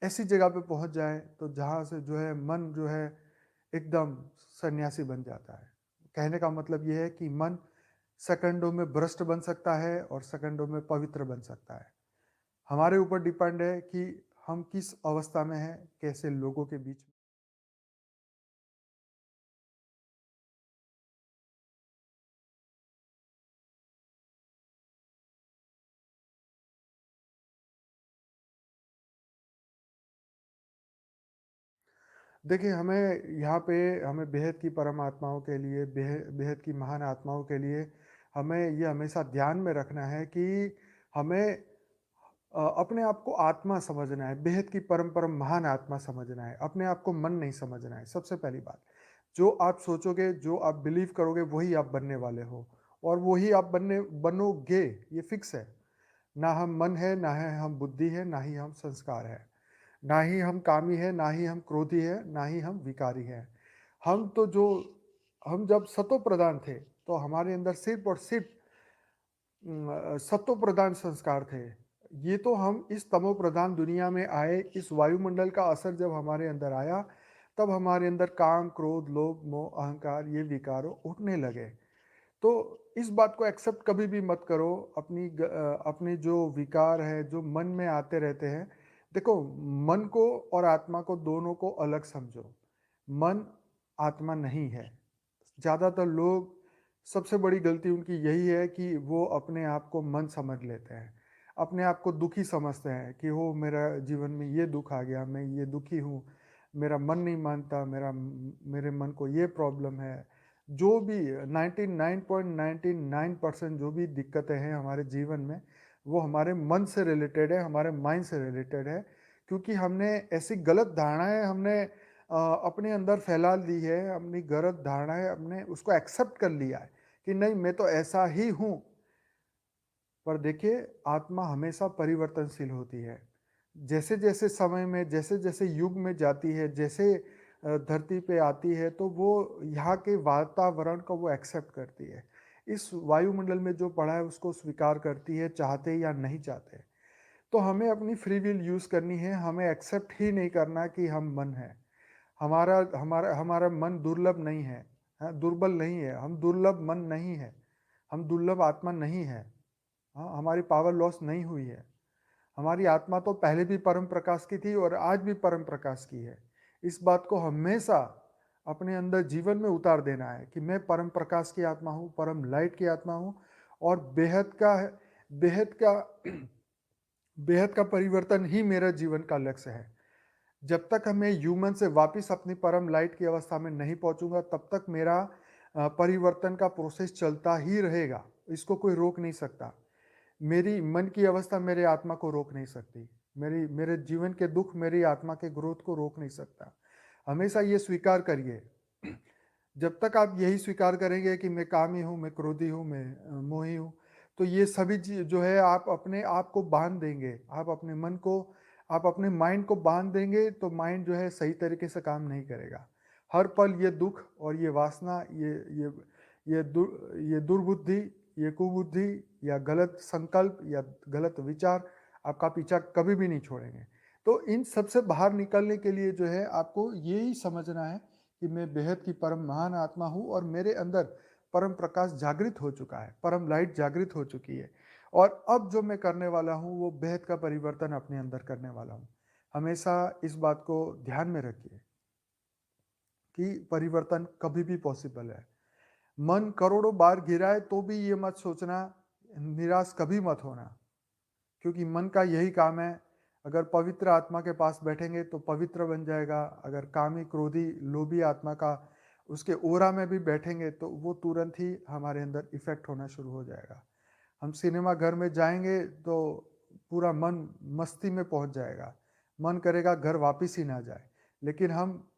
ऐसी जगह पे पहुँच जाएँ तो जहाँ से जो है मन जो है एकदम सन्यासी बन जाता है। कहने का मतलब ये है कि मन सेकंडों में भ्रष्ट बन सकता है और सेकंडों में पवित्र बन सकता है। हमारे ऊपर डिपेंड है कि हम किस अवस्था में हैं, कैसे लोगों के बीच में। देखिए, हमें बेहद की परम आत्माओं के लिए, बेहद की महान आत्माओं के लिए हमें ये हमेशा ध्यान में रखना है कि हमें अपने आप को आत्मा समझना है, बेहद की परम महान आत्मा समझना है, अपने आप को मन नहीं समझना है, सबसे पहली बात। जो आप सोचोगे, जो आप बिलीव करोगे, वही आप बनने वाले हो और वही आप बनोगे, ये फिक्स है। ना हम मन है, ना है हम बुद्धि है, ना ही हम संस्कार है। ना ही हम कामी हैं, ना ही हम क्रोधी हैं, ना ही हम विकारी हैं। हम तो जो हम जब सतो प्रधान थे, तो हमारे अंदर सिर्फ़ और सिर्फ़ सत्व प्रधान संस्कार थे। ये तो हम इस तमो प्रधान दुनिया में आए, इस वायुमंडल का असर जब हमारे अंदर आया, तब हमारे अंदर काम, क्रोध, लोभ, मोह, अहंकार ये विकार उठने लगे। तो इस बात को एक्सेप्ट कभी भी मत करो, अपने जो विकार है, जो मन में आते रहते हैं। देखो, मन को और आत्मा को दोनों को अलग समझो। मन आत्मा नहीं है। ज़्यादातर लोग सबसे बड़ी गलती उनकी यही है कि वो अपने आप को मन समझ लेते हैं। अपने आप को दुखी समझते हैं कि हो मेरा जीवन में ये दुःख आ गया, मैं ये दुखी हूँ, मेरा मन नहीं मानता, मेरे मन को ये प्रॉब्लम है। जो भी 99.99% जो भी दिक्कतें हैं हमारे जीवन में, वो हमारे मन से रिलेटेड है, हमारे माइंड से रिलेटेड है। क्योंकि हमने ऐसी गलत धारणाएँ अपने अंदर फैला दी है, अपनी गलत धारणाएँ हमने उसको एक्सेप्ट कर लिया है कि नहीं मैं तो ऐसा ही हूँ। पर देखिए, आत्मा हमेशा परिवर्तनशील होती है। जैसे-जैसे समय में, जैसे-जैसे युग में जाती है, जैसे धरती पे आती है, तो वो यहाँ के वातावरण को वो एक्सेप्ट करती है। इस वायुमंडल में जो पड़ा है, उसको स्वीकार करती है, चाहते या नहीं चाहते। तो हमें अपनी फ्री विल यूज़ करनी है, हमें एक्सेप्ट ही नहीं करना कि हम मन हैं। हमारा हमारा हमारा मन दुर्लभ नहीं है, हाँ, दुर्बल नहीं है, हम दुर्लभ मन नहीं है, हम दुर्लभ आत्मा नहीं है। हाँ, हमारी पावर लॉस नहीं हुई है। हमारी आत्मा तो पहले भी परम प्रकाश की थी और आज भी परम प्रकाश की है। इस बात को हमेशा अपने अंदर जीवन में उतार देना है कि मैं परम प्रकाश की आत्मा हूँ, परम लाइट की आत्मा हूँ और बेहद का बेहद का परिवर्तन ही मेरा जीवन का लक्ष्य है। जब तक मैं ह्यूमन से वापस अपनी परम लाइट की अवस्था में नहीं पहुँचूँगा, तब तक मेरा परिवर्तन का प्रोसेस चलता ही रहेगा। इसको कोई रोक नहीं सकता। मेरी मन की अवस्था मेरे आत्मा को रोक नहीं सकती। मेरे जीवन के दुःख मेरी आत्मा के ग्रोथ को रोक नहीं सकता। हमेशा ये स्वीकार करिए। जब तक आप यही स्वीकार करेंगे कि मैं कामी हूँ, मैं क्रोधी हूँ, मैं मोही हूँ, तो ये सभी चीज़ जो है आप अपने आप को बाँध देंगे। आप अपने माइंड को बाँध देंगे तो माइंड जो है सही तरीके से काम नहीं करेगा। हर पल ये दुःख और ये वासना, ये दु ये दुर्बुद्धि, ये कुबुद्धि या गलत संकल्प या गलत विचार आपका पीछा कभी भी नहीं छोड़ेंगे। तो इन सब से बाहर निकलने के लिए जो है आपको यही समझना है कि मैं बेहद की परम महान आत्मा हूँ और मेरे अंदर परम प्रकाश जागृत हो चुका है, परम लाइट जागृत हो चुकी है और अब जो मैं करने वाला हूँ वो बेहद का परिवर्तन अपने अंदर करने वाला हूँ। हमेशा इस बात को ध्यान में रखिए कि परिवर्तन कभी भी पॉसिबल है। मन करोड़ों बार गिराए तो भी ये मत सोचना, निराश कभी मत होना, क्योंकि मन का यही काम है। अगर पवित्र आत्मा के पास बैठेंगे तो पवित्र बन जाएगा, अगर कामी, क्रोधी, लोभी आत्मा का उसके ओरा में भी बैठेंगे तो वो तुरंत ही हमारे अंदर इफ़ेक्ट होना शुरू हो जाएगा। हम सिनेमा घर में जाएँगे तो पूरा मन मस्ती में पहुँच जाएगा, मन करेगा घर वापिस ही ना जाए। लेकिन हम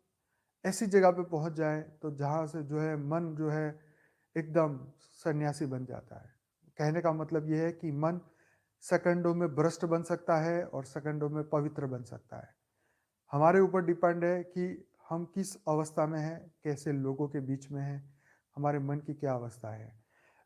ऐसी जगह पे पहुँच जाएँ तो जहाँ से जो है मन जो है एकदम सन्यासी बन जाता है। कहने का मतलब ये है कि मन सेकंडों में भ्रष्ट बन सकता है और सेकंडों में पवित्र बन सकता है। हमारे ऊपर डिपेंड है कि हम किस अवस्था में हैं, कैसे लोगों के बीच में हैं, हमारे मन की क्या अवस्था है।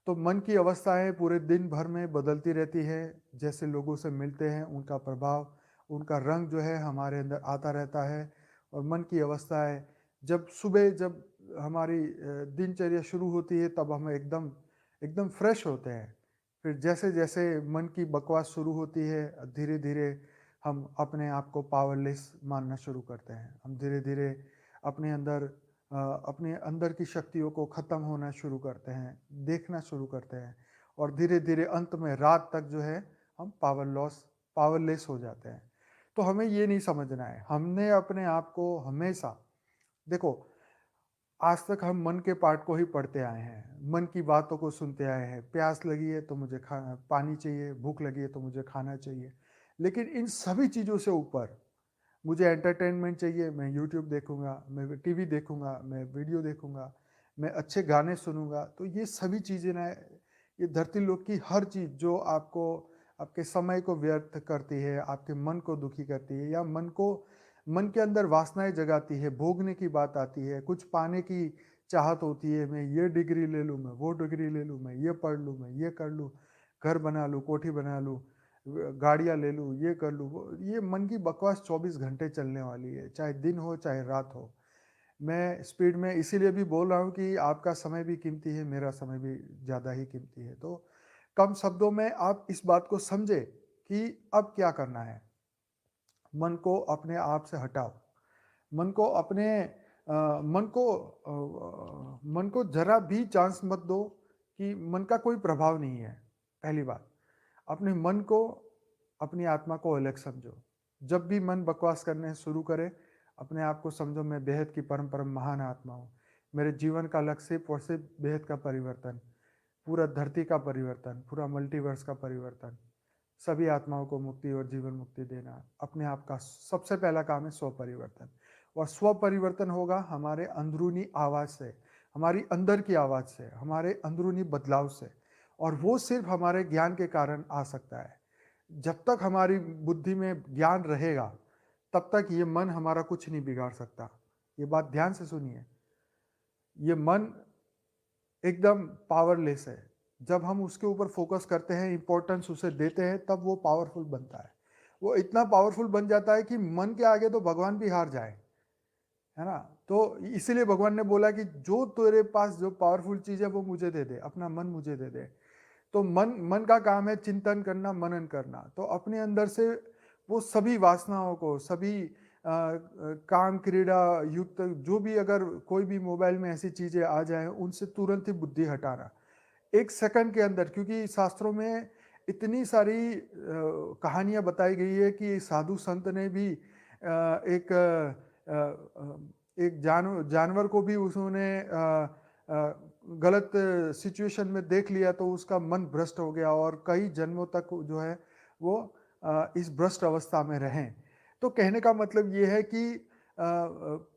तो मन की अवस्थाएँ पूरे दिन भर में बदलती रहती है, जैसे लोगों से मिलते हैं, उनका प्रभाव, उनका रंग जो है हमारे अंदर आता रहता है। और मन की अवस्था है, जब सुबह जब हमारी दिनचर्या शुरू होती है तब हम एकदम एकदम फ्रेश होते हैं। फिर जैसे-जैसे मन की बकवास शुरू होती है, धीरे-धीरे हम अपने आप को पावरलेस मानना शुरू करते हैं। हम धीरे-धीरे अपने अंदर अपने अंदर की शक्तियों को ख़त्म होना शुरू करते हैं, देखना शुरू करते हैं और धीरे-धीरे अंत में रात तक जो है हम पावरलेस हो जाते हैं। तो हमें ये नहीं समझना है, हमने अपने आप को हमेशा देखो, आज तक हम मन के पार्ट को ही पढ़ते आए हैं, मन की बातों को सुनते आए हैं, प्यास लगी है तो मुझे पानी चाहिए, भूख लगी है तो मुझे खाना चाहिए। लेकिन इन सभी चीज़ों से ऊपर मुझे एंटरटेनमेंट चाहिए, मैं यूट्यूब देखूँगा, मैं टीवी देखूँगा, मैं वीडियो देखूँगा, मैं अच्छे गाने सुनूँगा। तो ये सभी चीज़ें ना, ये धरती लोक की हर चीज़ जो आपको आपके समय को व्यर्थ करती है, आपके मन को दुखी करती है या मन के अंदर वासनाएँ जगाती है, भोगने की बात आती है, कुछ पाने की चाहत होती है, मैं ये डिग्री ले लूँ, मैं वो डिग्री ले लूँ, मैं ये पढ़ लूँ, मैं ये कर लूँ, घर बना लूँ, कोठी बना लूँ, गाड़ियाँ ले लूँ, ये कर लूँ, ये मन की बकवास 24 घंटे चलने वाली है, चाहे दिन हो, चाहे रात हो। मैं स्पीड में इसीलिए भी बोल रहा हूँ कि आपका समय भी कीमती है, मेरा समय भी ज़्यादा ही कीमती है। तो कम शब्दों में आप इस बात को समझें कि अब क्या करना है। मन को अपने आप से हटाओ। मन को अपने मन को ज़रा भी चांस मत दो कि मन का कोई प्रभाव नहीं है, पहली बात। अपने मन को, अपनी आत्मा को अलग समझो। जब भी मन बकवास करने शुरू करे, अपने आप को समझो मैं बेहद की परम परम महान आत्मा हूँ। मेरे जीवन का लक्ष्य सिर्फ़ और सिर्फ़ बेहद का परिवर्तन, पूरा धरती का परिवर्तन, पूरा मल्टीवर्स का परिवर्तन, सभी आत्माओं को मुक्ति और जीवन मुक्ति देना। अपने आप का सबसे पहला काम है स्व परिवर्तन। और स्व परिवर्तन होगा हमारे अंदरूनी आवाज़ से, हमारी अंदर की आवाज़ से, हमारे अंदरूनी बदलाव से। और वो सिर्फ़ हमारे ज्ञान के कारण आ सकता है। जब तक हमारी बुद्धि में ज्ञान रहेगा, तब तक ये मन हमारा कुछ नहीं बिगाड़ सकता। ये बात ध्यान से सुनिए। ये मन एकदम पावरलेस है। जब हम उसके ऊपर फ़ोकस करते हैं, इम्पोर्टेंस उसे देते हैं, तब वो पावरफुल बनता है। वो इतना पावरफुल बन जाता है कि मन के आगे तो भगवान भी हार जाएँ, है ना? तो इसीलिए भगवान ने बोला कि जो तेरे पास जो पावरफुल चीज़ है वो मुझे दे दे, अपना मन मुझे दे दे। तो मन मन का काम है चिंतन करना, मनन करना। तो अपने अंदर से वो सभी वासनाओं को, सभी काम क्रीड़ा युक्त जो भी, अगर कोई भी मोबाइल में ऐसी चीज़ें आ जाएँ, उनसे तुरंत ही बुद्धि हटाना। 1 सेकंड के अंदर, क्योंकि शास्त्रों में इतनी सारी कहानियाँ बताई गई है कि साधु संत ने भी एक जानवर को भी उन्होंने गलत सिचुएशन में देख लिया तो उसका मन भ्रष्ट हो गया और कई जन्मों तक जो है वो इस भ्रष्ट अवस्था में रहें। तो कहने का मतलब ये है कि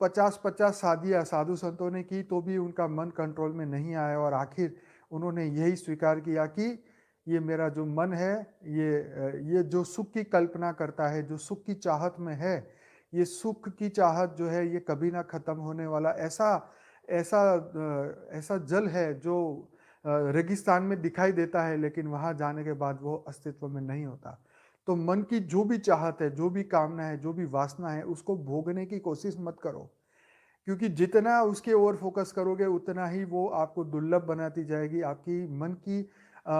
50-50 शादियाँ साधु संतों ने की तो भी उनका मन कंट्रोल में नहीं आया और आखिर उन्होंने यही स्वीकार किया कि ये मेरा जो मन है, ये जो सुख की कल्पना करता है, जो सुख की चाहत में है, ये सुख की चाहत जो है ये कभी ना खत्म होने वाला ऐसा ऐसा ऐसा जल है जो रेगिस्तान में दिखाई देता है, लेकिन वहाँ जाने के बाद वो अस्तित्व में नहीं होता। तो मन की जो भी चाहत है, जो भी कामना है, जो भी वासना है, उसको भोगने की कोशिश मत करो। क्योंकि जितना उसके ओर फ़ोकस करोगे, उतना ही वो आपको दुर्लभ बनाती जाएगी, आपकी मन की अ,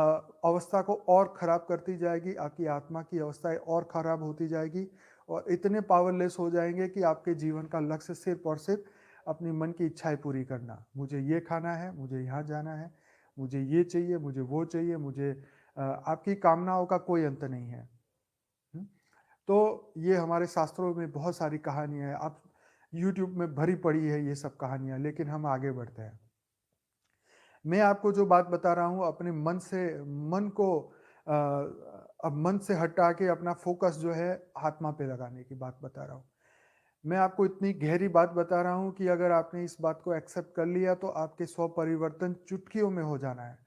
अवस्था को और ख़राब करती जाएगी, आपकी आत्मा की अवस्थाएँ और ख़राब होती जाएगी और इतने पावरलेस हो जाएँगे कि आपके जीवन का लक्ष्य सिर्फ़ और सिर्फ़ अपनी मन की इच्छाएँ पूरी करना। मुझे ये खाना है, मुझे यहाँ जाना है, मुझे ये चाहिए, मुझे वो चाहिए, मुझे आपकी कामनाओं का कोई अंत नहीं है। हुँ? तो ये हमारे शास्त्रों में बहुत सारी कहानियाँ हैं। आप यूट्यूब में भरी पड़ी है ये सब कहानियाँ, लेकिन हम आगे बढ़ते हैं। मैं आपको जो बात बता रहा हूँ अपने मन को अब मन से हटा के अपना फ़ोकस जो है आत्मा पे लगाने की बात बता रहा हूँ। मैं आपको इतनी गहरी बात बता रहा हूँ कि अगर आपने इस बात को एक्सेप्ट कर लिया तो आपके स्व परिवर्तन चुटकियों में हो जाना है।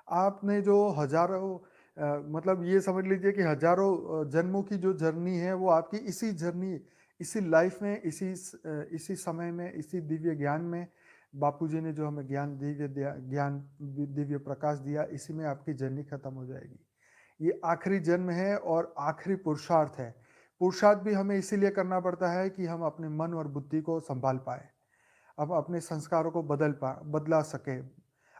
आपने जो हज़ारों मतलब ये समझ लीजिए कि हज़ारों जन्मों की जो जर्नी है वो आपकी इसी जर्नी, इसी लाइफ़ में, इसी समय में, इसी दिव्य ज्ञान में बापूजी ने जो हमें दिव्य प्रकाश दिया, इसी में आपकी जर्नी खत्म हो जाएगी। ये आखिरी जन्म है और आखिरी पुरुषार्थ है। पुरुषार्थ भी हमें इसीलिए करना पड़ता है कि हम अपने मन और बुद्धि को संभाल पाए, हम अपने संस्कारों को बदला सके,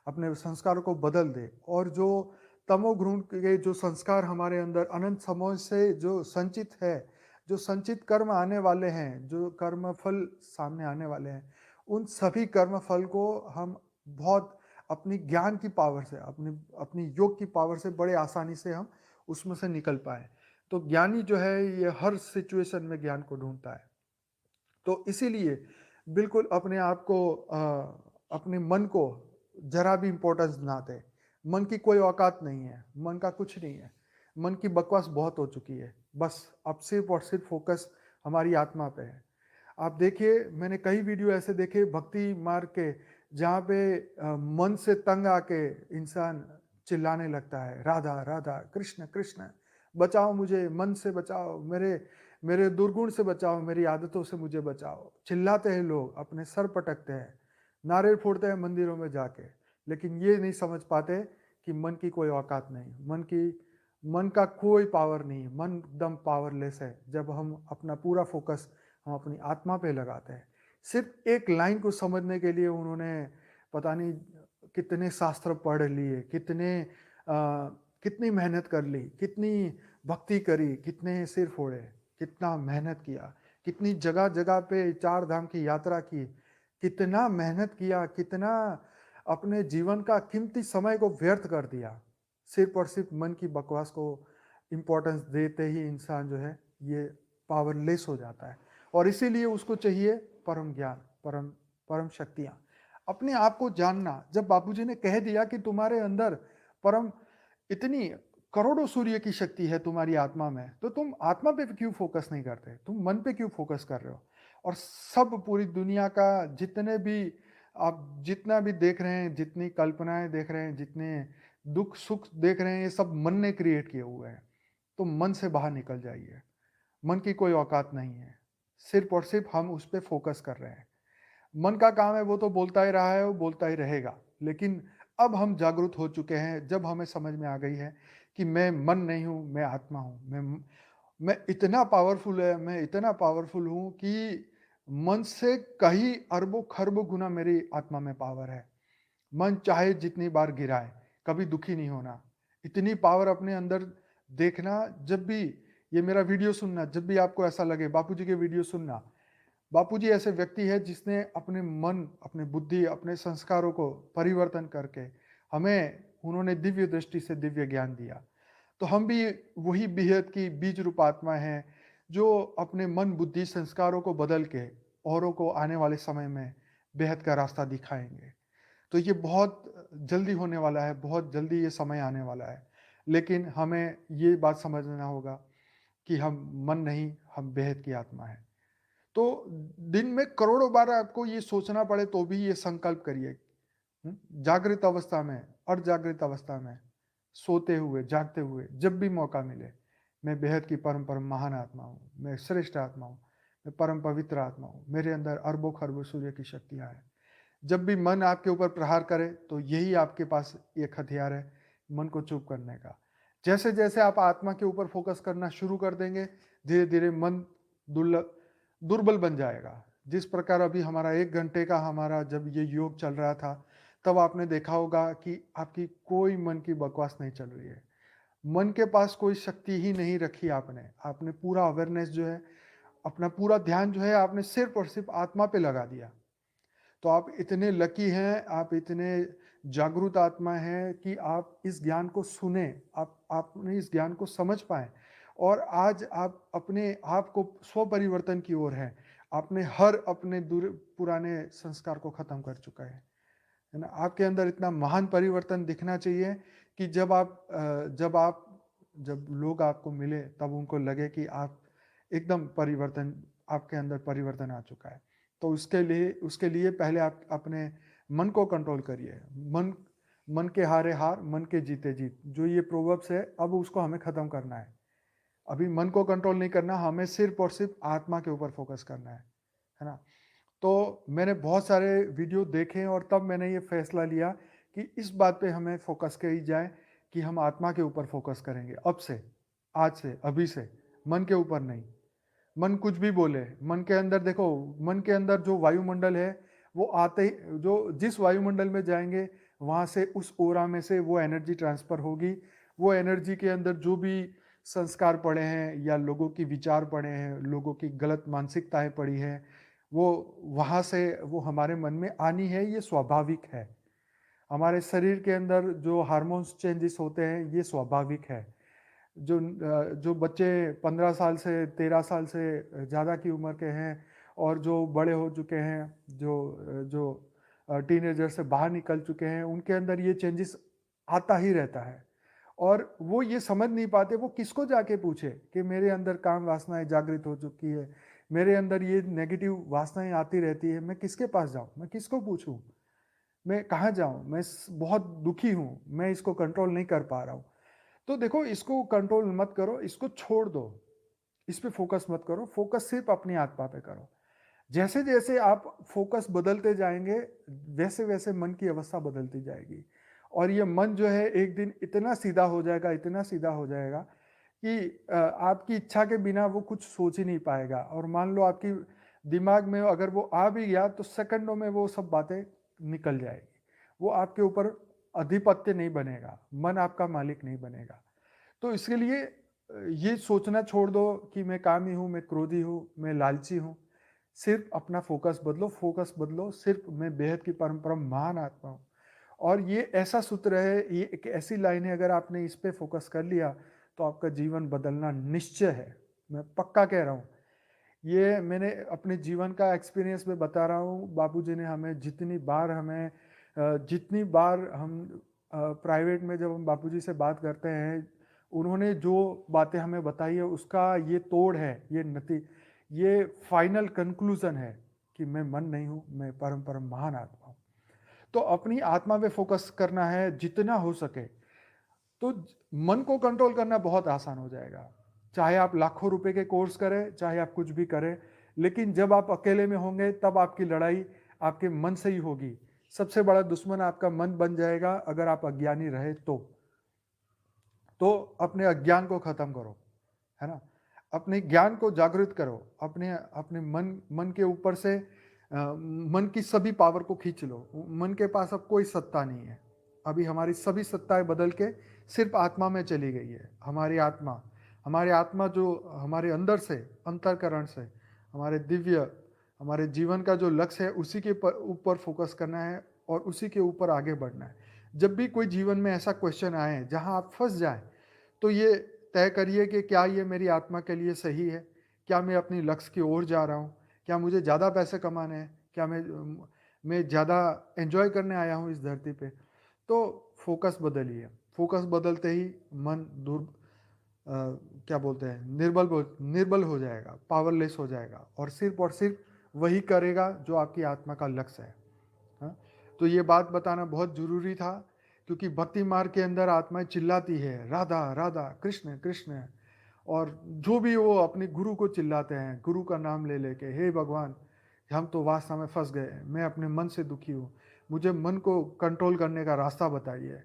अपने संस्कारों को बदल दे। और जो तमोगुण के जो संस्कार हमारे अंदर अनंत समय से जो संचित है, जो संचित कर्म आने वाले हैं, जो कर्म फल सामने आने वाले हैं, उन सभी कर्म फल को हम बहुत अपनी ज्ञान की पावर से, अपनी अपनी योग की पावर से बड़े आसानी से हम उसमें से निकल पाए। तो ज्ञानी जो है ये हर सिचुएशन में ज्ञान को ढूंढता है। तो इसीलिए बिल्कुल अपने आप को अपने मन को ज़रा भी इम्पोर्टेंस ना दें। मन की कोई औकात नहीं है, मन का कुछ नहीं है। मन की बकवास बहुत हो चुकी है। बस अब सिर्फ़ और सिर्फ़ फ़ोकस हमारी आत्मा पे है। आप देखिए, मैंने कई वीडियो ऐसे देखे भक्ति मार्ग के, जहाँ पे मन से तंग आके इंसान चिल्लाने लगता है, राधा राधा, कृष्ण कृष्ण, बचाओ मुझे, मन से बचाओ, मेरे मेरे दुर्गुण से बचाओ, मेरी आदतों से मुझे बचाओ। चिल्लाते हैं लोग, अपने सर पटकते हैं, नारे फोड़ते हैं मंदिरों में जाके, लेकिन ये नहीं समझ पाते कि मन की कोई औकात नहीं, मन का कोई पावर नहीं है, मन एकदम पावरलेस है। जब हम अपना पूरा फोकस हम अपनी आत्मा पे लगाते हैं। सिर्फ एक लाइन को समझने के लिए उन्होंने पता नहीं कितने शास्त्र पढ़ लिए, कितनी मेहनत कर ली, कितनी भक्ति करी, कितने सिर फोड़े, कितना मेहनत किया, कितनी जगह-जगह पे 4 धाम की यात्रा की, कितना मेहनत किया, कितना अपने जीवन का कीमती समय को व्यर्थ कर दिया। सिर्फ़ और सिर्फ़ मन की बकवास को इम्पोर्टेंस देते ही इंसान जो है ये पावरलेस हो जाता है। और इसीलिए उसको चाहिए परम ज्ञान, परम परम शक्तियाँ। अपने आप को जानना, जब बापूजी ने कह दिया कि तुम्हारे अंदर परम इतनी करोड़ों सूर्य की शक्ति है तुम्हारी आत्मा में, तो तुम आत्मा पे क्यों फोकस नहीं करते? तुम मन पे क्यों फोकस कर रहे हो? और सब पूरी दुनिया का जितने भी आप जितना भी देख रहे हैं, जितनी कल्पनाएँ देख रहे हैं, जितने दुःख-सुख देख रहे हैं, ये सब मन ने क्रिएट किए हुए हैं। तो मन से बाहर निकल जाइए। मन की कोई औकात नहीं है। सिर्फ़ और सिर्फ़ हम उस पे फ़ोकस कर रहे हैं। मन का काम है वो तो बोलता ही रहा है, वो बोलता ही रहेगा। लेकिन अब हम जागरूक हो चुके हैं, जब हमें समझ में आ गई है कि मैं मन नहीं हूँ, मैं आत्मा हूँ। मैं इतना पावरफुल है, मैं इतना पावरफुल हूँ कि मन से कहीं अरबों-खरबों गुना मेरी आत्मा में पावर है। मन चाहे जितनी बार गिराए, कभी दुखी नहीं होना। इतनी पावर अपने अंदर देखना, जब भी ये मेरा वीडियो सुनना, जब भी आपको ऐसा लगे बापूजी के वीडियो सुनना। बापूजी ऐसे व्यक्ति है जिसने अपने मन, अपने बुद्धि, अपने संस्कारों को परिवर्तन करके हमें उन्होंने दिव्य दृष्टि से दिव्य ज्ञान दिया। तो हम भी वही बेहद की बीज रूप आत्मा हैं, जो अपने मन, बुद्धि, संस्कारों को बदल के औरों को आने वाले समय में बेहद का रास्ता दिखाएँगे। तो ये बहुत जल्दी होने वाला है, बहुत जल्दी ये समय आने वाला है। लेकिन हमें ये बात समझना होगा कि हम मन नहीं, हम बेहद की आत्मा हैं। तो दिन में करोड़ों बार आपको ये सोचना पड़े तो भी ये संकल्प करिए। जागृत अवस्था में, अर्धजागृत अवस्था में, सोते हुए, जागते हुए, जब भी मौका मिले, मैं बेहद की परम परम महान आत्मा हूँ, मैं श्रेष्ठ आत्मा हूँ, मैं परम पवित्र आत्मा हूँ, मेरे अंदर अरबों-खरबों सूर्य की शक्तियाँ हैं। जब भी मन आपके ऊपर प्रहार करे, तो यही आपके पास एक हथियार है, मन को चुप करने का। जैसे-जैसे आप आत्मा के ऊपर फ़ोकस करना शुरू कर देंगे, धीरे-धीरे मन दुर्ल दुर्बल बन जाएगा। जिस प्रकार अभी हमारा 1 घंटे का हमारा जब ये योग चल रहा था, तब आपने देखा होगा कि आपकी कोई मन की बकवास नहीं चल रही है। मन के पास कोई शक्ति ही नहीं रखी आपने। आपने पूरा अवेयरनेस जो है, अपना पूरा ध्यान जो है आपने सिर्फ़ और सिर्फ़ आत्मा पे लगा दिया। तो आप इतने लकी हैं, आप इतने जागरूक आत्मा हैं कि आप इस ज्ञान को सुनें, आपने इस ज्ञान को समझ पाएँ और आज आप अपने आप को स्व-परिवर्तन की ओर हैं। आपने हर अपने पुराने संस्कार को ख़त्म कर चुका है ना? आपके अंदर इतना महान परिवर्तन दिखना चाहिए कि जब लोग आपको मिले तब उनको लगे कि आप एकदम परिवर्तन आपके अंदर परिवर्तन आ चुका है। तो उसके लिए पहले आप अपने मन को कंट्रोल करिए। मन मन के हारे हार, मन के जीते जीत। जो ये प्रोवर्ब्स है, अब उसको हमें ख़त्म करना है। अभी मन को कंट्रोल नहीं करना, हमें सिर्फ़ और सिर्फ़ आत्मा के ऊपर फ़ोकस करना है ना? तो मैंने बहुत सारे वीडियो देखे और तब मैंने ये फ़ैसला लिया कि इस बात पे हमें फ़ोकस करी जाए कि हम आत्मा के ऊपर फ़ोकस करेंगे अब से, आज से, अभी से, मन के ऊपर नहीं। मन कुछ भी बोले, मन के अंदर देखो, मन के अंदर जो वायुमंडल है, वो आते ही जो जिस वायुमंडल में जाएँगे, वहाँ से उस ऑरा में से वो एनर्जी ट्रांसफ़र होगी। वो एनर्जी के अंदर जो भी संस्कार पड़े हैं या लोगों की विचार पड़े हैं, लोगों की गलत मानसिकताएँ पड़ी हैं, वो वहाँ से वो हमारे मन में आनी है, ये स्वाभाविक है। हमारे शरीर के अंदर जो हार्मोन्स चेंजेस होते हैं, ये स्वाभाविक है। जो बच्चे 15 साल से 13 साल से ज़्यादा की उम्र के हैं और जो बड़े हो चुके हैं, जो टीनेजर से बाहर निकल चुके हैं, उनके अंदर ये चेंजेस आता ही रहता है। और वो ये समझ नहीं पाते, वो किसको जाके पूछे कि मेरे अंदर काम वासनाएँ जागृत हो चुकी है, मेरे अंदर ये नेगेटिव वासनाएँ आती रहती है, मैं किसके पास जाऊँ? मैं किसको पूछूँ? मैं कहाँ जाऊँ? मैं स बहुत दुखी हूँ, मैं इसको कंट्रोल नहीं कर पा रहा हूँ। तो देखो, इसको कंट्रोल मत करो, इसको छोड़ दो, इस पे फोकस मत करो, फोकस सिर्फ अपनी आत्मा पे करो। जैसे-जैसे आप फोकस बदलते जाएँगे, वैसे-वैसे मन की अवस्था बदलती जाएगी। और ये मन जो है एक दिन इतना सीधा हो जाएगा, इतना सीधा हो जाएगा कि आपकी इच्छा के बिना वो कुछ सोच ही नहीं पाएगा। और मान लो आपकी दिमाग में अगर वो आ भी गया तो सेकंडों में वो सब बातें निकल जाएगी। वो आपके ऊपर अधिपत्य नहीं बनेगा, मन आपका मालिक नहीं बनेगा। तो इसके लिए ये सोचना छोड़ दो कि मैं कामी हूँ, मैं क्रोधी हूँ, मैं लालची हूँ। सिर्फ़ अपना फ़ोकस बदलो, सिर्फ़ मैं बेहद की परम महान आत्मा हूँ। और ये ऐसा सूत्र है, ये एक ऐसी लाइन है, अगर आपने इस पे फ़ोकस कर लिया, तो आपका जीवन बदलना निश्चय है। मैं पक्का कह रहा हूँ। ये मैंने अपने जीवन का एक्सपीरियंस में बता रहा हूँ। बापूजी ने हमें जितनी बार हम प्राइवेट में जब हम बापूजी से बात करते हैं, उन्होंने जो बातें हमें बताई है, उसका ये तोड़ है, ये फाइनल कंक्लूज़न है कि मैं मन नहीं हूँ, मैं परम महान आत्मा हूँ। तो अपनी आत्मा पे फ़ोकस करना है जितना हो सके। तो मन को कंट्रोल करना बहुत आसान हो जाएगा। चाहे आप लाखों रुपए के कोर्स करें, चाहे आप कुछ भी करें, लेकिन जब आप अकेले में होंगे तब आपकी लड़ाई आपके मन से ही होगी। सबसे बड़ा दुश्मन आपका मन बन जाएगा अगर आप अज्ञानी रहे तो। तो अपने अज्ञान को खत्म करो, है ना? अपने ज्ञान को जागृत करो, अपने अपने मन के ऊपर से मन की सभी पावर को खींच लो। मन के पास अब कोई सत्ता नहीं है। अभी हमारी सभी सत्ताएँ बदल के सिर्फ़ आत्मा में चली गई है। हमारी आत्मा जो हमारे अंदर से, अंतःकरण से, हमारे दिव्य, हमारे जीवन का जो लक्ष्य है, उसी के ऊपर फ़ोकस करना है और उसी के ऊपर आगे बढ़ना है। जब भी कोई जीवन में ऐसा क्वेश्चन आए, जहाँ आप फँस जाएँ, तो ये तय करिए कि क्या ये मेरी आत्मा के लिए सही है? क्या मैं अपनी लक्ष्य की ओर जा रहा हूँ? क्या मुझे ज़्यादा पैसे कमाने हैं? क्या मैं ज़्यादा एन्जॉय करने आया हूँ इस धरती पे? तो फ़ोकस बदलिए। फ़ोकस बदलते ही मन अ, क्या बोलते हैं, निर्बल हो जाएगा, पावरलेस हो जाएगा और सिर्फ़ वही करेगा जो आपकी आत्मा का लक्ष्य है। हाँ? तो ये बात बताना बहुत ज़रूरी था, क्योंकि भक्ति मार्ग के अंदर आत्माएँ चिल्लाती है, राधा, राधा, कृष्ण, कृष्ण। और जो भी वो अपने गुरु को चिल्लाते हैं, गुरु का नाम ले लेके, हे भगवान, हम तो वासना में फँस गए, मैं अपने मन से दुखी हूँ, मुझे मन को कंट्रोल करने का रास्ता बताइए।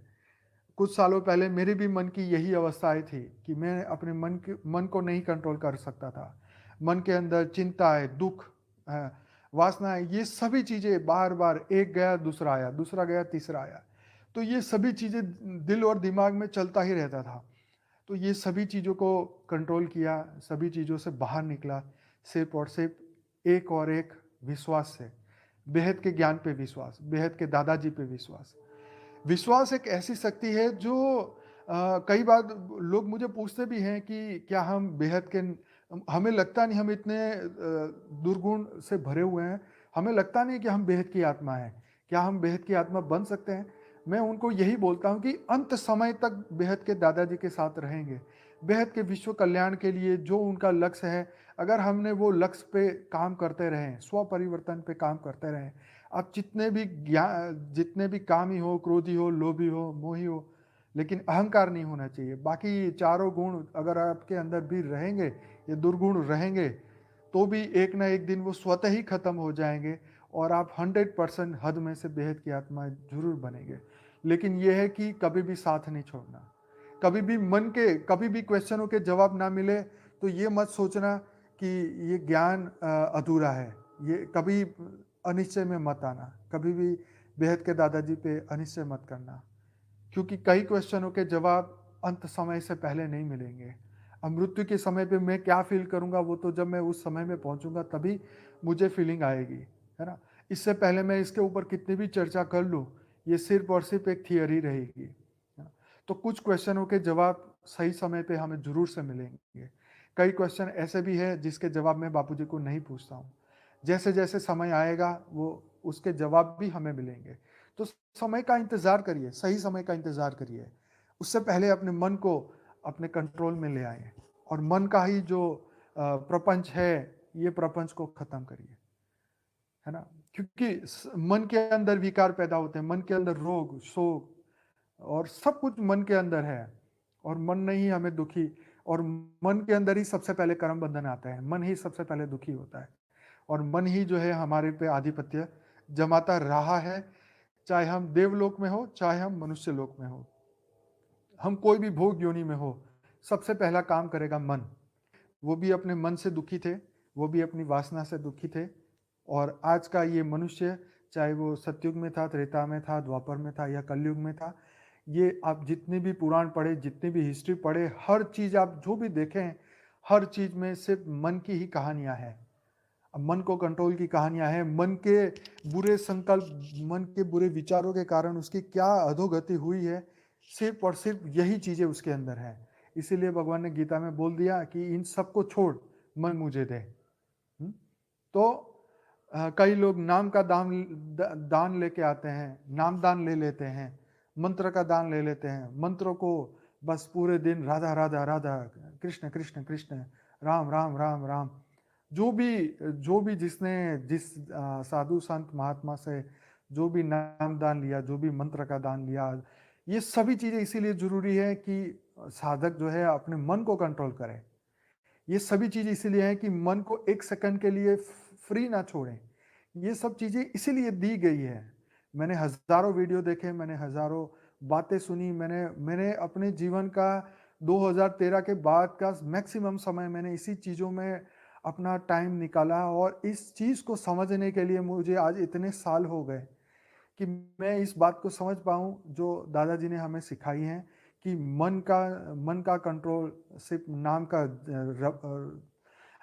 कुछ सालों पहले मेरी भी मन की यही अवस्थाएँ थी कि मैं अपने मन को नहीं कंट्रोल कर सकता था। मन के अंदर चिंताएँ, दुःख, वासनाएँ, ये सभी चीज़ें बार-बार, एक गया दूसरा आया, दूसरा गया तीसरा आया। तो ये सभी चीज़ें दिल और दिमाग में चलता ही रहता था। तो ये सभी चीज़ों को कंट्रोल किया, सभी चीज़ों से बाहर निकला, सिर्फ़ और सिर्फ़ एक और एक विश्वास से। बेहद के ज्ञान पे विश्वास, बेहद के दादाजी पे विश्वास। विश्वास एक ऐसी शक्ति है जो कई बार लोग मुझे पूछते भी हैं कि क्या हम बेहद के, हमें लगता नहीं, हम इतने दुर्गुण से भरे हुए हैं, हमें लगता नहीं कि हम बेहद की आत्मा हैं। क्या हम बेहद की आत्मा बन सकते हैं? मैं उनको यही बोलता हूँ कि अंत समय तक बेहद के दादाजी के साथ रहेंगे। बेहद के विश्व कल्याण के लिए जो उनका लक्ष्य है, अगर हमने वो लक्ष्य पे काम करते रहें, स्व परिवर्तन पे काम करते रहें, आप जितने भी कामी हो, क्रोधी हो, लोभी हो, मोही हो, लेकिन अहंकार नहीं होना चाहिए। बाकी ये चारों गुण अगर आपके अंदर भी रहेंगे, ये दुर्गुण रहेंगे, तो भी एक ना एक दिन वो स्वतः ही खत्म हो जाएँगे और आप 100% हद में से बेहद की आत्मा ज़रूर बनेंगे। लेकिन ये है कि कभी भी साथ नहीं छोड़ना। कभी भी क्वेश्चनों के जवाब ना मिले, तो ये मत सोचना कि ये ज्ञान अधूरा है। ये कभी अनिश्चय में मत आना, कभी भी बेहद के दादाजी पे अनिश्चय मत करना, क्योंकि कई क्वेश्चनों के जवाब अंत समय से पहले नहीं मिलेंगे। अब मृत्यु के समय पे मैं क्या फ़ील करूँगा, वो तो जब मैं उस समय में पहुँचूँगा तभी मुझे फ़ीलिंग आएगी, है ना? इससे पहले मैं इसके ऊपर कितनी भी चर्चा कर लूँ, ये सिर्फ़ और सिर्फ़ एक थियरी रहेगी, है ना? तो कुछ क्वेश्चनों के जवाब सही समय पे हमें ज़रूर से मिलेंगे। कई क्वेश्चन ऐसे भी हैं जिसके जवाब मैं बापूजी को नहीं पूछता हूँ। जैसे-जैसे समय आएगा वो उसके जवाब भी हमें मिलेंगे। तो समय का इंतज़ार करिए, सही समय का इंतज़ार करिए। उससे पहले अपने मन को अपने कंट्रोल में ले आएँ और मन का ही जो प्रपंच है, ये प्रपंच को ख़त्म करिए, है ना? क्योंकि मन के अंदर विकार पैदा होते हैं, मन के अंदर रोग, शोक और सब कुछ मन के अंदर है और मन ने ही हमें दुखी और मन के अंदर ही सबसे पहले कर्म बंधन आता है। मन ही सबसे पहले दुखी होता है और मन ही जो है हमारे पे आधिपत्य जमाता रहा है, चाहे हम देवलोक में हो, चाहे हम मनुष्य लोक में हो। हम कोई भी भोग योनि में हो, सबसे पहला काम करेगा मन। वो भी अपने मन से दुखी थे, वो भी अपनी वासना से दुखी थे और आज का ये मनुष्य, चाहे वो सतयुग में था, त्रेता में था, द्वापर में था या कलयुग में था, ये आप जितने भी पुराण पढ़े, जितनी भी हिस्ट्री पढ़े, हर चीज़ आप जो भी देखें, हर चीज़ में सिर्फ मन की ही कहानियाँ हैं। अब मन को कंट्रोल की कहानियाँ हैं, मन के बुरे संकल्प, मन के बुरे विचारों के कारण उसकी क्या अधोगति हुई है, सिर्फ और सिर्फ यही चीज़ें उसके अंदर हैं। इसीलिए भगवान ने गीता में बोल दिया कि इन सबको छोड़, मन मुझे दे। हुँ? तो कई लोग नाम का दान लेके आते हैं, नाम दान ले लेते हैं, मंत्र का दान ले लेते हैं, मंत्रों को बस पूरे दिन राधा राधा राधा, कृष्ण कृष्ण कृष्ण, राम राम राम राम। जो भी जिसने जिस साधु संत महात्मा से जो भी नाम दान लिया, जो भी मंत्र का दान लिया, ये सभी चीजें इसीलिए जरूरी है कि साधक जो है अपने मन को कंट्रोल करे। ये सभी चीज़ इसीलिए है कि मन को 1 सेकंड के लिए फ्री ना छोड़ें। ये सब चीज़ें इसीलिए दी गई है। मैंने हज़ारों वीडियो देखे, मैंने हज़ारों बातें सुनी, मैंने मैंने अपने जीवन का 2013 के बाद का मैक्सिमम समय मैंने इसी चीज़ों में अपना टाइम निकाला और इस चीज़ को समझने के लिए मुझे आज इतने साल हो गए कि मैं इस बात को समझ पाऊँ जो दादाजी ने हमें सिखाई है कि मन का कंट्रोल सिर्फ नाम का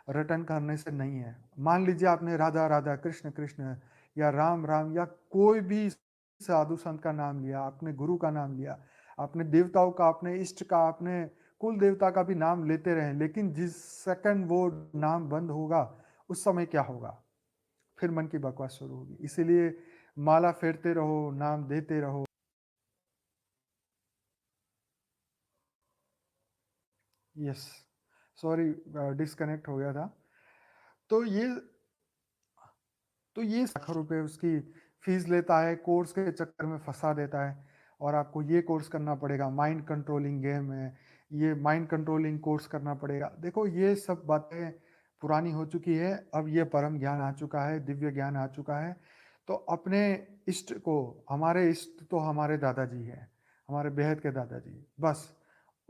रटन करने से नहीं है। मान लीजिए आपने राधा राधा, कृष्ण कृष्ण या राम राम या कोई भी साधु संत का नाम लिया, आपने गुरु का नाम लिया, आपने देवताओं का, आपने इष्ट का, आपने कुल देवता का भी नाम लेते रहें, लेकिन जिस सेकंड वो नाम बंद होगा, उस समय क्या होगा? फिर मन की बकवास शुरू होगी। इसीलिए माला फेरते रहो, नाम देते रहो। यस, सॉरी, डिस्कनेक्ट हो गया था। तो ये लाखों रुपए उसकी फीस लेता है, कोर्स के चक्कर में फंसा देता है और आपको ये कोर्स करना पड़ेगा, माइंड कंट्रोलिंग गेम है, ये माइंड कंट्रोलिंग कोर्स करना पड़ेगा। देखो ये सब बातें पुरानी हो चुकी है, अब ये परम ज्ञान आ चुका है, दिव्य ज्ञान आ चुका है। तो अपने इष्ट को, हमारे इष्ट तो हमारे दादाजी हैं, हमारे बेहद के दादाजी। बस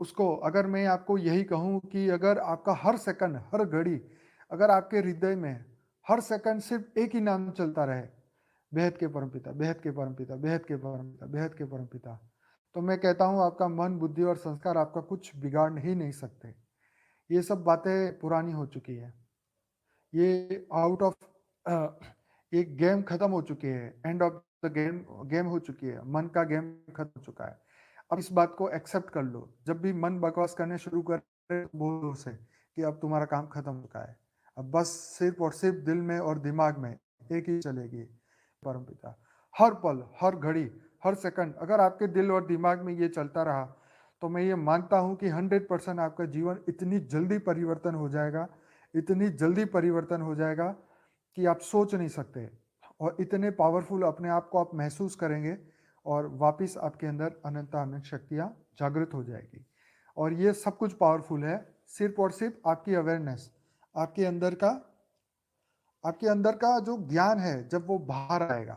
उसको अगर मैं आपको यही कहूँ कि अगर आपका हर सेकंड, हर घड़ी अगर आपके हृदय में हर सेकंड सिर्फ एक ही नाम चलता रहे, बेहद के परमपिता, बेहद के परमपिता, बेहद के परमपिता, बेहद के परमपिता, तो मैं कहता हूँ आपका मन, बुद्धि और संस्कार आपका कुछ बिगाड़ ही नहीं सकते। ये सब बातें पुरानी हो चुकी है। ये आउट ऑफ एक गेम खत्म हो चुकी है, end of the game game हो चुकी है, मन का गेम खत्म हो चुका है। अब इस बात को एक्सेप्ट कर लो। जब भी मन बकवास करने शुरू करे, बोलो उसे कि अब तुम्हारा काम खत्म हो चुका है। अब बस सिर्फ और सिर्फ दिल में और दिमाग में एक ही चलेगी, परमपिता। हर पल, हर घड़ी, हर सेकंड अगर आपके दिल और दिमाग में ये चलता रहा, तो मैं ये मानता हूँ कि 100% आपका जीवन इतनी जल्दी परिवर्तन हो जाएगा, इतनी जल्दी परिवर्तन हो जाएगा कि आप सोच नहीं सकते और इतने पावरफुल अपने आप को आप महसूस करेंगे और वापस आपके अंदर अनंत अनंत शक्तियाँ जागृत हो जाएगी। और ये सब कुछ पावरफुल है सिर्फ और सिर्फ आपकी अवेयरनेस, आपके अंदर का आपके अंदर का जो ज्ञान है, जब वो बाहर आएगा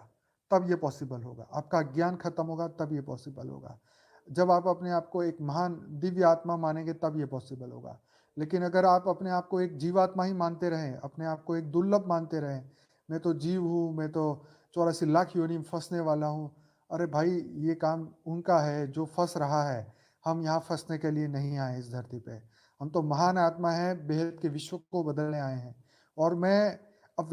तब ये पॉसिबल होगा। आपका ज्ञान खत्म होगा तब ये पॉसिबल होगा। जब आप अपने आप को एक महान दिव्य आत्मा मानेंगे तब ये पॉसिबल होगा। लेकिन अगर आप अपने आप को एक जीवात्मा ही मानते रहें, अपने आप को एक दुर्लभ मानते रहें, मैं तो जीव हूँ, मैं तो 84 लाख योनि में फँसने वाला हूँ। अरे भाई, ये काम उनका है जो फँस रहा है। हम यहाँ फँसने के लिए नहीं आए इस धरती पे। हम तो महान आत्मा हैं, बेहद के विश्व को बदलने आए हैं। और मैं अब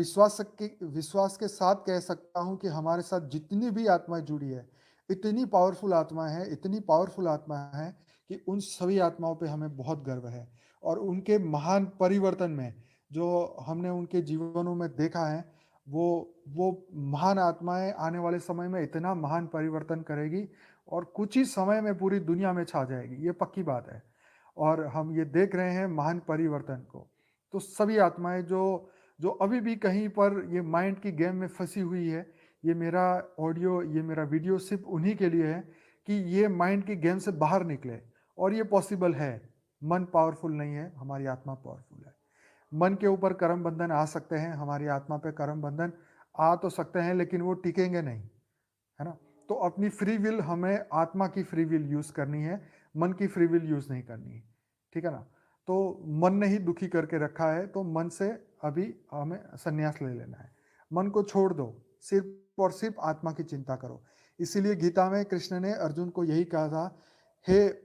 विश्वास के साथ कह सकता हूँ कि हमारे साथ जितनी भी आत्माएँ जुड़ी है, इतनी पावरफुल आत्मा है कि उन सभी आत्माओं पे हमें बहुत गर्व है। और उनके महान परिवर्तन में जो हमने उनके जीवनों में देखा है, वो महान आत्माएँ आने वाले समय में इतना महान परिवर्तन करेगी और कुछ ही समय में पूरी दुनिया में छा जाएगी, ये पक्की बात है। और हम ये देख रहे हैं महान परिवर्तन को। तो सभी आत्माएँ जो जो अभी भी कहीं पर ये माइंड की गेम में फँसी हुई है, ये मेरा ऑडियो, ये मेरा वीडियो सिर्फ़ उन्हीं के लिए है कि ये माइंड की गेम से बाहर निकले। और ये पॉसिबल है। मन पावरफुल नहीं है, हमारी आत्मा पावरफुल है। मन के ऊपर कर्म बंधन आ सकते हैं, हमारी आत्मा पे कर्म बंधन आ तो सकते हैं, लेकिन वो टिकेंगे नहीं, है ना? तो अपनी फ्री विल, हमें आत्मा की फ्री विल यूज़ करनी है, मन की फ्री विल यूज़ नहीं करनी है, ठीक है ना? तो मन ने ही दुखी करके रखा है, तो मन से अभी हमें संन्यास ले लेना है। मन को छोड़ दो, सिर्फ़ और सिर्फ़ आत्मा की चिंता करो। इसीलिए गीता में कृष्ण ने अर्जुन को यही कहा था, हे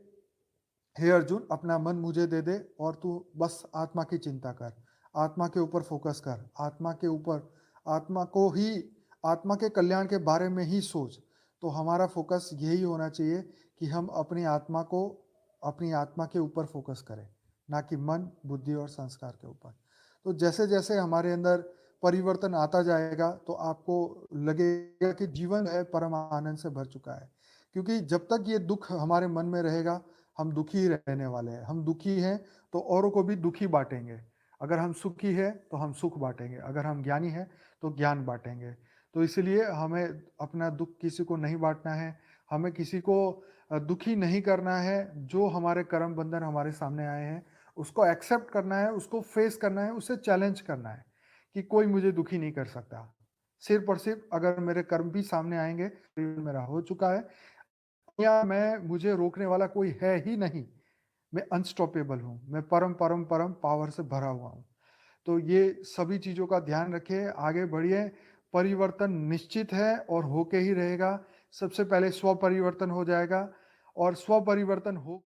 हे अर्जुन, अपना मन मुझे दे दे और तू बस आत्मा की चिंता कर। आत्मा के ऊपर फ़ोकस कर। आत्मा को ही, आत्मा के कल्याण के बारे में ही सोच। तो हमारा फ़ोकस यही होना चाहिए कि हम अपनी आत्मा के ऊपर फ़ोकस करें, ना कि मन, बुद्धि और संस्कार के ऊपर। तो जैसे-जैसे हमारे अंदर परिवर्तन आता जाएगा, तो आपको लगेगा कि जीवन है परम आनंद से भर चुका है। क्योंकि जब तक ये दुःख हमारे मन में रहेगा, हम दुखी ही रहने वाले हैं। हम दुखी हैं, तो औरों को भी दुखी बाँटेंगे। अगर हम सुखी हैं, तो हम सुख बाँटेंगे। अगर हम ज्ञानी हैं, तो ज्ञान बाँटेंगे। तो इसीलिए हमें अपना दुःख किसी को नहीं बाँटना है। हमें किसी को दुखी नहीं करना है। जो हमारे कर्म बंधन हमारे सामने आए हैं, उसको एक्सेप्ट करना है, उसको फेस करना है, उसे चैलेंज करना है कि कोई मुझे दुखी नहीं कर सकता। सिर्फ़ और सिर्फ़ अगर मेरे कर्म भी सामने आएँगे, तो ये मेरा हो चुका है, या मुझे रोकने वाला कोई है ही नहीं। मैं अनस्टॉपेबल हूँ, मैं परम, परम, परम पावर से भरा हुआ हूँ। तो ये सभी चीज़ों का ध्यान रखिए, आगे बढ़िए, परिवर्तन निश्चित है और होके ही रहेगा। सबसे पहले स्व परिवर्तन हो जाएगा और स्व परिवर्तन हो